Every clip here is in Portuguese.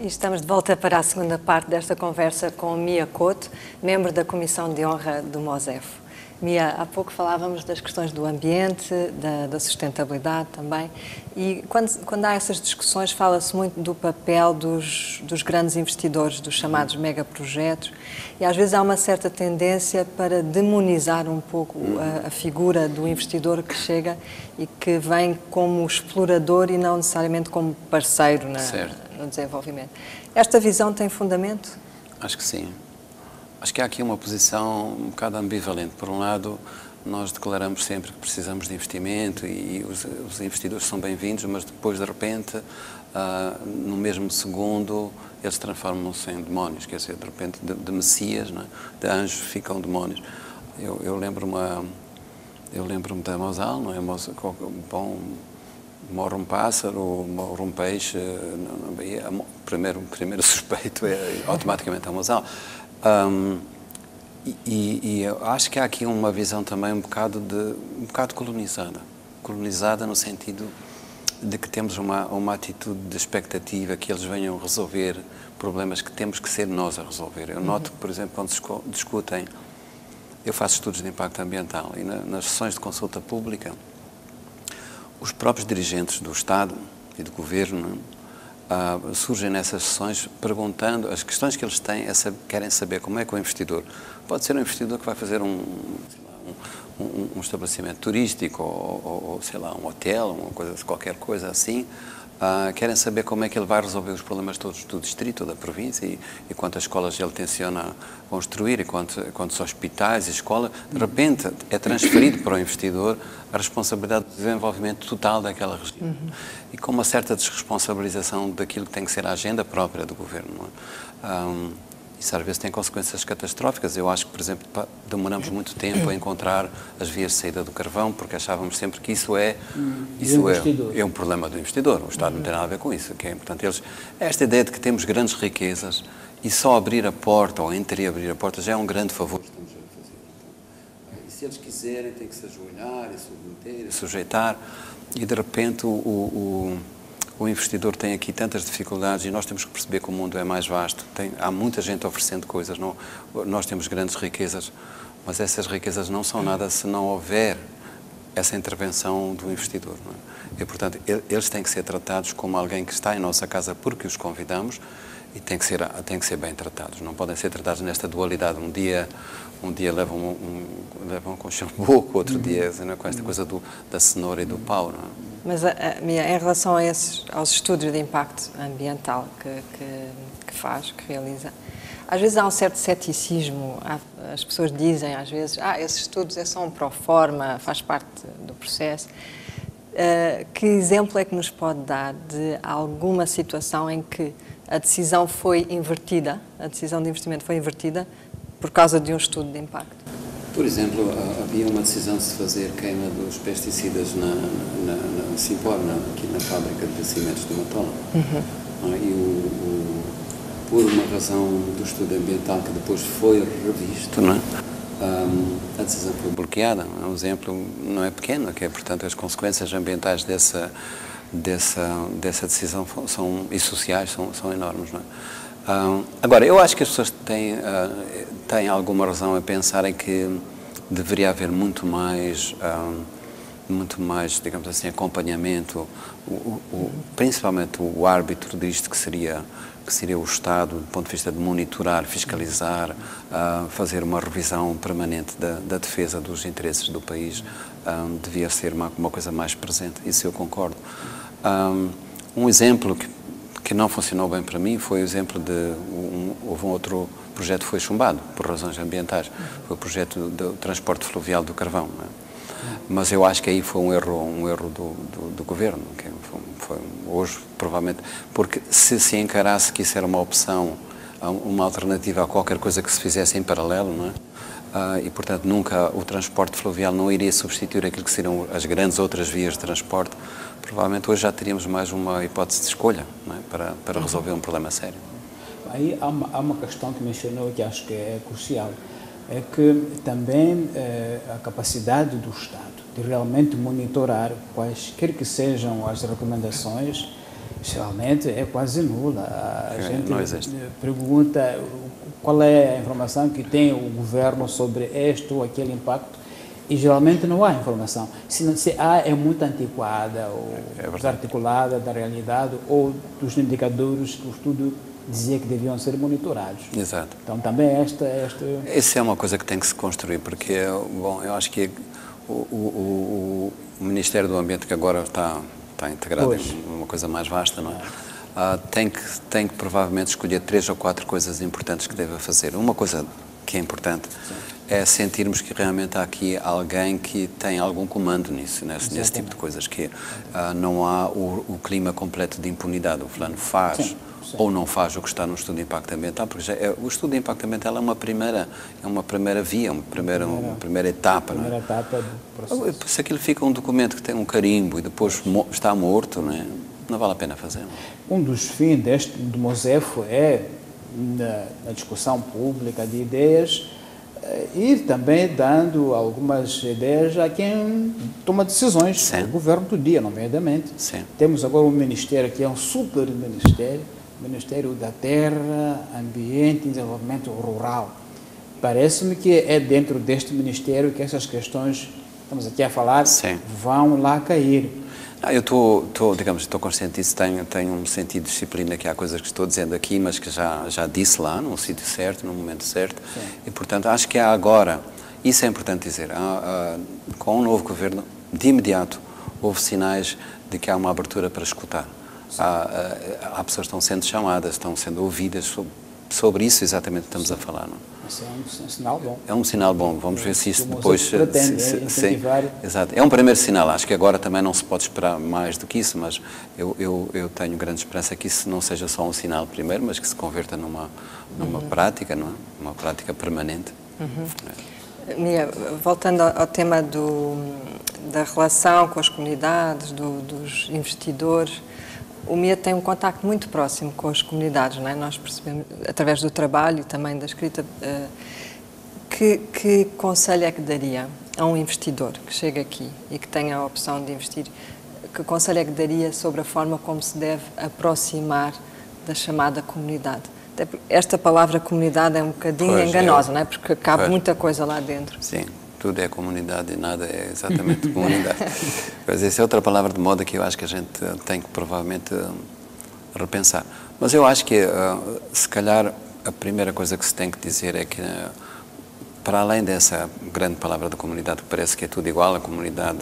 E estamos de volta para a segunda parte desta conversa com Mia Couto, membro da Comissão de Honra do MOSEFO. Mia, há pouco falávamos das questões do ambiente, da sustentabilidade também, e quando há essas discussões fala-se muito do papel dos grandes investidores, dos chamados megaprojetos, e às vezes há uma certa tendência para demonizar um pouco a figura do investidor que chega e que vem como explorador e não necessariamente como parceiro no desenvolvimento. Esta visão tem fundamento? Acho que sim. Acho que há aqui uma posição um bocado ambivalente. Por um lado, nós declaramos sempre que precisamos de investimento e os investidores são bem-vindos, mas depois, de repente, no mesmo segundo, eles transformam-se em demónios, quer dizer, de repente, de messias, não é? De anjos ficam demónios. Eu lembro-me da Mosal, não é? Bom, morre um pássaro, morre um peixe, o primeiro suspeito é automaticamente a Mosal. E eu acho que há aqui uma visão também um bocado colonizada no sentido de que temos uma atitude de expectativa que eles venham resolver problemas que temos que ser nós a resolver. Eu noto que, por exemplo, quando discutem, eu faço estudos de impacto ambiental e nas sessões de consulta pública, os próprios dirigentes do Estado e do Governo surgem nessas sessões perguntando, as questões que eles têm querem saber como é que o investidor, pode ser um investidor que vai fazer um estabelecimento turístico ou sei lá, um hotel, qualquer coisa assim, querem saber como é que ele vai resolver os problemas todos do distrito ou da província e quantas escolas ele tenciona construir e quantos hospitais e escolas. De repente é transferido para o investidor a responsabilidade do desenvolvimento total daquela região. E com uma certa desresponsabilização daquilo que tem que ser a agenda própria do governo. Isso às vezes tem consequências catastróficas. Eu acho que, por exemplo, demoramos muito tempo a encontrar as vias de saída do carvão, porque achávamos sempre que isso é um problema do investidor. O Estado não tem nada a ver com isso. Que é importante. Esta ideia de que temos grandes riquezas e só abrir a porta, ou abrir a porta, já é um grande favor que estamos a fazer. E se eles quiserem, têm que se ajoelhar e submeter e sujeitar. E, de repente, o investidor tem aqui tantas dificuldades e nós temos que perceber que o mundo é mais vasto. Há muita gente oferecendo coisas, nós temos grandes riquezas, mas essas riquezas não são nada se não houver essa intervenção do investidor. Não é? E, portanto, eles têm que ser tratados como alguém que está em nossa casa porque os convidamos e têm que ser bem tratados. Não podem ser tratados nesta dualidade. Um dia levam com chambuco, outro dia com esta coisa da cenoura e do pau. Não é? Mas, em relação aos estudos de impacto ambiental que realiza, às vezes há um certo ceticismo. As pessoas dizem, às vezes, esses estudos é só um pro-forma, faz parte do processo. Que exemplo é que nos pode dar de alguma situação em que a decisão foi invertida, a decisão de investimento foi invertida por causa de um estudo de impacto? Por exemplo, havia uma decisão de se fazer queima dos pesticidas na Simpor, aqui na fábrica de cimentos de Matola. E por uma razão do estudo ambiental que depois foi revisto, a decisão foi bloqueada. É um exemplo, não é pequeno, que é, portanto, as consequências ambientais dessa decisão e sociais são enormes. Não é? Agora, eu acho que as pessoas têm alguma razão a pensarem que deveria haver muito mais, digamos assim, acompanhamento, principalmente o árbitro disto que seria o Estado, do ponto de vista de monitorar, fiscalizar, fazer uma revisão permanente da defesa dos interesses do país, devia ser uma coisa mais presente. Isso eu concordo. Um exemplo que não funcionou bem para mim foi o exemplo houve um outro projeto que foi chumbado por razões ambientais, foi o projeto do transporte fluvial do carvão. Não é? Mas eu acho que aí foi um erro do governo, que foi hoje provavelmente, porque se encarasse que isso era uma opção, uma alternativa a qualquer coisa que se fizesse em paralelo, não é? E portanto nunca o transporte fluvial não iria substituir aquilo que seriam as grandes outras vias de transporte, provavelmente hoje já teríamos mais uma hipótese de escolha, não é? para resolver um problema sério. Aí há uma questão que mencionou que acho que é crucial, é que também a capacidade do Estado de realmente monitorar quaisquer que sejam as recomendações geralmente é quase nula. A gente não existe. pergunta qual é a informação que tem o governo sobre este ou aquele impacto e geralmente não há informação. Se há, é muito antiquada ou desarticulada da realidade ou dos indicadores que o estudo dizia que deviam ser monitorados. Exato. Então também Essa é uma coisa que tem que se construir, porque, bom, eu acho que o Ministério do Ambiente, que agora está integrado em uma coisa mais vasta, não é? Tem que provavelmente escolher 3 ou 4 coisas importantes que deve fazer. Uma coisa que é importante é sentirmos que realmente há aqui alguém que tem algum comando nesse tipo de coisas, que não há o clima completo de impunidade. O fulano faz ou não faz o que está no estudo de impacto ambiental, porque o estudo de impacto ambiental é uma primeira via, uma primeira etapa. Primeira etapa do processo. Se aquilo fica um documento que tem um carimbo e depois está morto, não vale a pena fazer. Não? Um dos fins do MOSEF é, na discussão pública de ideias, ir também dando algumas ideias a quem toma decisões, o governo do dia, nomeadamente. Sim. Temos agora um ministério que é um super ministério, Ministério da Terra, Ambiente e Desenvolvimento Rural. Parece-me que é dentro deste ministério que essas questões, estamos aqui a falar, vão lá cair. Eu estou consciente disso, tenho um sentido de disciplina, que há coisas que estou dizendo aqui, mas que já disse lá, num sítio certo, no momento certo, e portanto acho que há agora, isso é importante dizer, com o novo governo, de imediato, houve sinais de que há uma abertura para escutar. Há pessoas que estão sendo chamadas, estão sendo ouvidas sobre isso exatamente que estamos a falar. Não? Isso é um sinal bom. É um sinal bom. Vamos ver se isso depois... incentivar. Exato. É um primeiro sinal. Acho que agora também não se pode esperar mais do que isso, mas eu tenho grande esperança que isso não seja só um sinal primeiro, mas que se converta numa prática, não é? Uma prática permanente. Mia, voltando ao tema da relação com as comunidades, dos investidores, o MIA tem um contacto muito próximo com as comunidades, não é? Nós percebemos, através do trabalho e também da escrita, que conselho é que daria a um investidor que chega aqui e que tenha a opção de investir, que conselho é que daria sobre a forma como se deve aproximar da chamada comunidade? Esta palavra comunidade é um bocadinho enganosa, não é? Porque cabe muita coisa lá dentro. Sim. Tudo é comunidade e nada é exatamente comunidade. Mas essa é outra palavra de moda que eu acho que a gente tem que provavelmente repensar. Mas eu acho que, se calhar, a primeira coisa que se tem que dizer é que, para além dessa grande palavra da comunidade, que parece que é tudo igual, a comunidade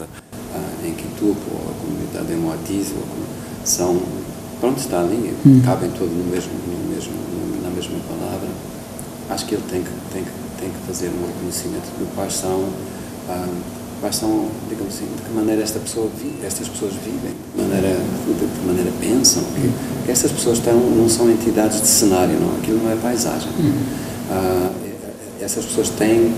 em Quitupo, ou a comunidade em Moatize, está ali, cabem todos na mesma palavra. Acho que ele tem que fazer um reconhecimento de quais são, digamos assim, de que maneira estas pessoas vivem, de que maneira pensam, que estas pessoas não são entidades de cenário, não, aquilo não é paisagem. Essas pessoas têm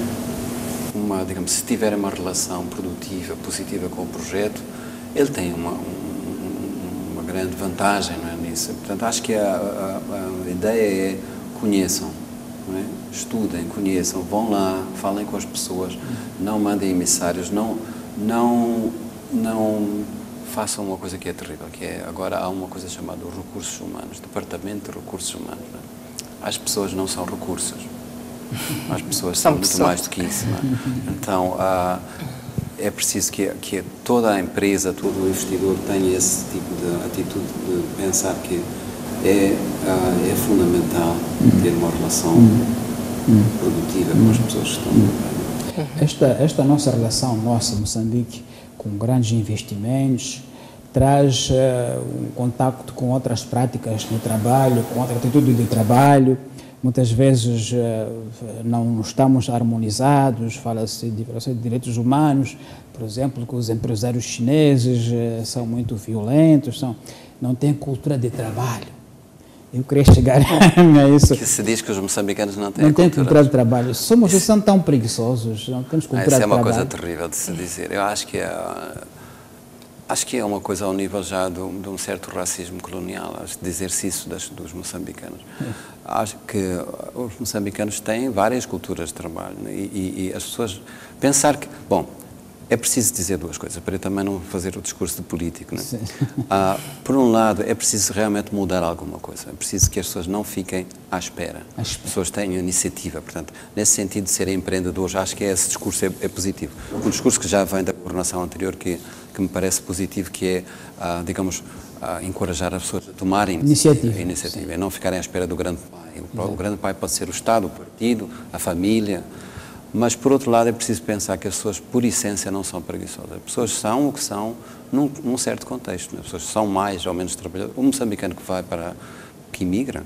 se tiverem uma relação produtiva, positiva com o projeto, ele tem uma grande vantagem, não é, nisso. Portanto, acho que a ideia é conheçam. Não é? Estudem, conheçam, vão lá, falem com as pessoas, não mandem emissários, não façam uma coisa que é terrível, que é, agora há uma coisa chamada recursos humanos, Departamento de Recursos Humanos. Não é? As pessoas não são recursos, as pessoas são muito mais do que isso. Não é? Então, é preciso que toda a empresa, todo o investidor tenha esse tipo de atitude de pensar que é fundamental ter uma relação produtiva com as pessoas que estão no Esta nossa relação, Moçambique, com grandes investimentos, traz um contacto com outras práticas no trabalho, com outra atitude de trabalho. Muitas vezes não estamos harmonizados, fala-se de violação de direitos humanos, por exemplo, que os empresários chineses são muito violentos, não têm cultura de trabalho. Eu queria chegar a isso. Que se diz que os moçambicanos não têm cultura de trabalho. São tão preguiçosos, não temos cultura de trabalho. Essa é uma coisa terrível de se dizer. Eu acho que é uma coisa ao nível já de um certo racismo colonial, dizer-se isso dos moçambicanos. Acho que os moçambicanos têm várias culturas de trabalho, né? E as pessoas pensar que, bom, É preciso dizer duas coisas, para eu também não fazer o discurso de político. Não é? Por um lado, é preciso realmente mudar alguma coisa. É preciso que as pessoas não fiquem à espera. As pessoas tenham iniciativa. Portanto, nesse sentido de serem empreendedores, acho que esse discurso é positivo. Um discurso que já vem da governação anterior, que me parece positivo, que é, digamos, encorajar as pessoas a tomarem iniciativa e não ficarem à espera do grande pai. O grande pai pode ser o Estado, o partido, a família. Mas, por outro lado, é preciso pensar que as pessoas, por essência, não são preguiçosas. As pessoas são o que são num certo contexto. As pessoas são mais ou menos trabalhadores. O moçambicano que imigra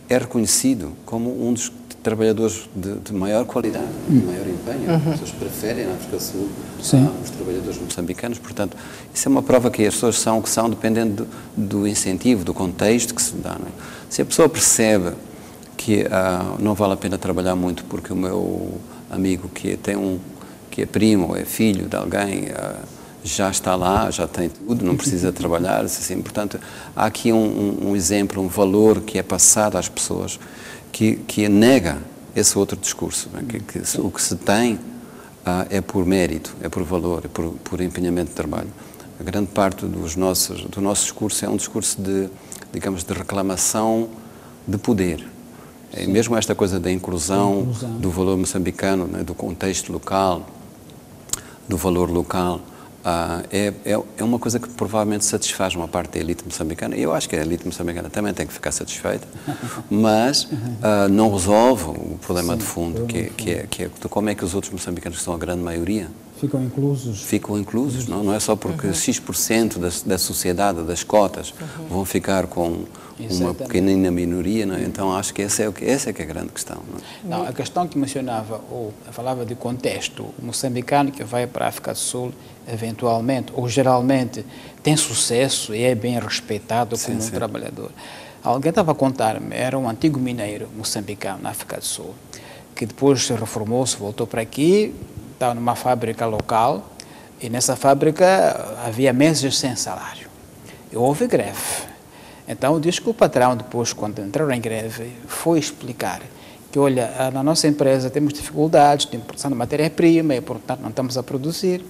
é reconhecido como um dos trabalhadores de maior qualidade, de maior empenho. As pessoas preferem na África do Sul os trabalhadores moçambicanos. Portanto, isso é uma prova que as pessoas são o que são, dependendo do incentivo, do contexto que se dá. Não é? Se a pessoa percebe que não vale a pena trabalhar muito porque o meu amigo que é primo ou é filho de alguém já está lá, já tem tudo, não precisa trabalhar, assim. Portanto, há aqui um exemplo, um valor que é passado às pessoas que nega esse outro discurso, né? que o que se tem é por mérito, é por valor, é por empenhamento de trabalho. A grande parte do nosso discurso é um discurso de, digamos, de reclamação de poder. E mesmo esta coisa da inclusão do valor moçambicano, né, do contexto local, do valor local, é uma coisa que provavelmente satisfaz uma parte da elite moçambicana. E eu acho que a elite moçambicana também tem que ficar satisfeita, mas não resolve o problema de fundo, que é como é que os outros moçambicanos, que são a grande maioria, ficam inclusos. Não é só porque X% da sociedade, das cotas, vão ficar com uma pequenina minoria, não é? Então acho que essa é que é a grande questão. Não, a questão que mencionava, ou falava de contexto, o moçambicano que vai para a África do Sul, eventualmente, ou geralmente, tem sucesso e é bem respeitado como um trabalhador. Alguém estava a contar-me, era um antigo mineiro moçambicano na África do Sul, que depois se reformou-se, voltou para aqui, estava numa fábrica local, e nessa fábrica havia meses sem salário. E houve greve. Então, diz que o patrão, depois, quando entraram em greve, foi explicar que, olha, na nossa empresa temos dificuldades de importação de matéria-prima e, portanto, não estamos a produzir.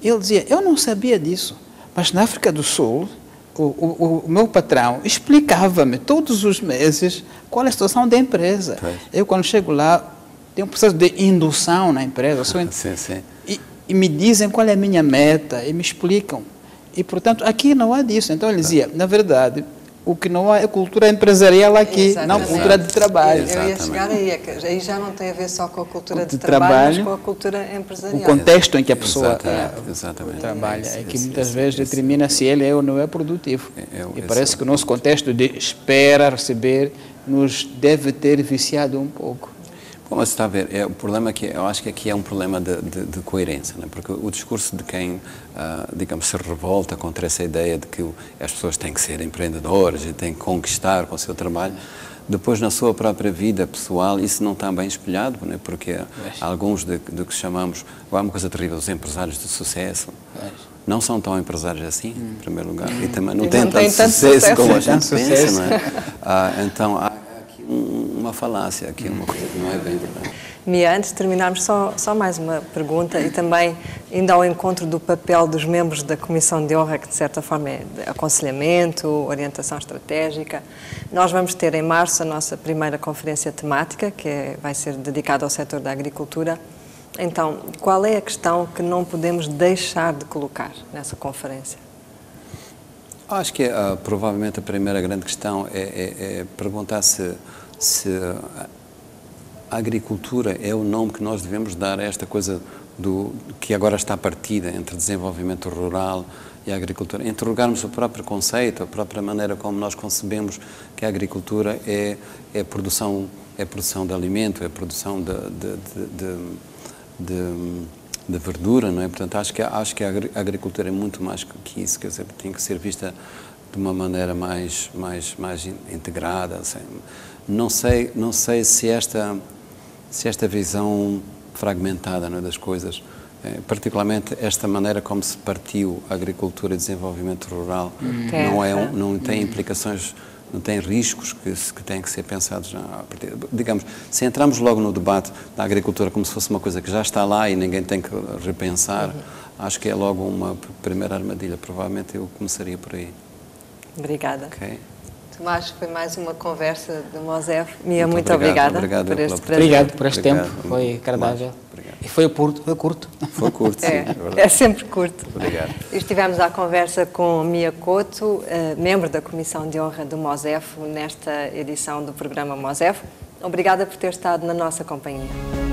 Ele dizia, eu não sabia disso, mas na África do Sul, o meu patrão explicava-me todos os meses qual é a situação da empresa. Eu, quando chego lá, tem um processo de indução na empresa. E me dizem qual é a minha meta e me explicam. E, portanto, aqui não há disso. Então, ele dizia, na verdade, o que não há é cultura empresarial aqui, não cultura de trabalho. Eu ia chegar aí já não tem a ver só com a cultura de trabalho, mas com a cultura empresarial. O contexto em que a pessoa trabalha é que muitas vezes determina se ele é ou não é produtivo. E parece que o nosso contexto de espera, receber, nos deve ter viciado um pouco. Bom, mas está a ver, o problema aqui, eu acho que aqui é um problema de coerência, né? Porque o discurso de quem, digamos, se revolta contra essa ideia de que as pessoas têm que ser empreendedoras e têm que conquistar com o seu trabalho, depois na sua própria vida pessoal isso não está bem espelhado, né? Porque alguns do que chamamos, há uma coisa terrível, os empresários de sucesso, não são tão empresários assim, em primeiro lugar, e também não têm tanto sucesso como a gente pensa, não é? Então, há uma falácia aqui, uma coisa que não é bem verdade. Mia, antes de terminarmos, só mais uma pergunta e também indo ao encontro do papel dos membros da Comissão de Honra, que de certa forma é de aconselhamento, orientação estratégica. Nós vamos ter em março a nossa primeira conferência temática, que vai ser dedicada ao setor da agricultura. Então, qual é a questão que não podemos deixar de colocar nessa conferência? Acho que provavelmente a primeira grande questão é perguntar se a agricultura é o nome que nós devemos dar a esta coisa que agora está partida entre desenvolvimento rural e a agricultura. Interrogarmos o próprio conceito, a própria maneira como nós concebemos que a agricultura é produção de alimento, é produção de verdura, não é? Portanto, acho que a agricultura é muito mais que isso, quer dizer, tem que ser vista de uma maneira mais integrada. Assim. Não sei se esta visão fragmentada, não é, das coisas, particularmente esta maneira como se partiu a agricultura e desenvolvimento rural, não tem implicações não tem riscos que têm que ser pensados já a partir. Digamos, se entramos logo no debate da agricultura como se fosse uma coisa que já está lá e ninguém tem que repensar, acho que é logo uma primeira armadilha. Provavelmente eu começaria por aí. Obrigada. Okay. Tomás, foi mais uma conversa do Mosef. Mia, muito obrigada por este prazer. Obrigado por este tempo, foi agradável. E foi curto. Foi curto, sim, é sempre curto. Obrigado. Estivemos à conversa com Mia Couto, membro da Comissão de Honra do Mosef, nesta edição do programa Mosef. Obrigada por ter estado na nossa companhia.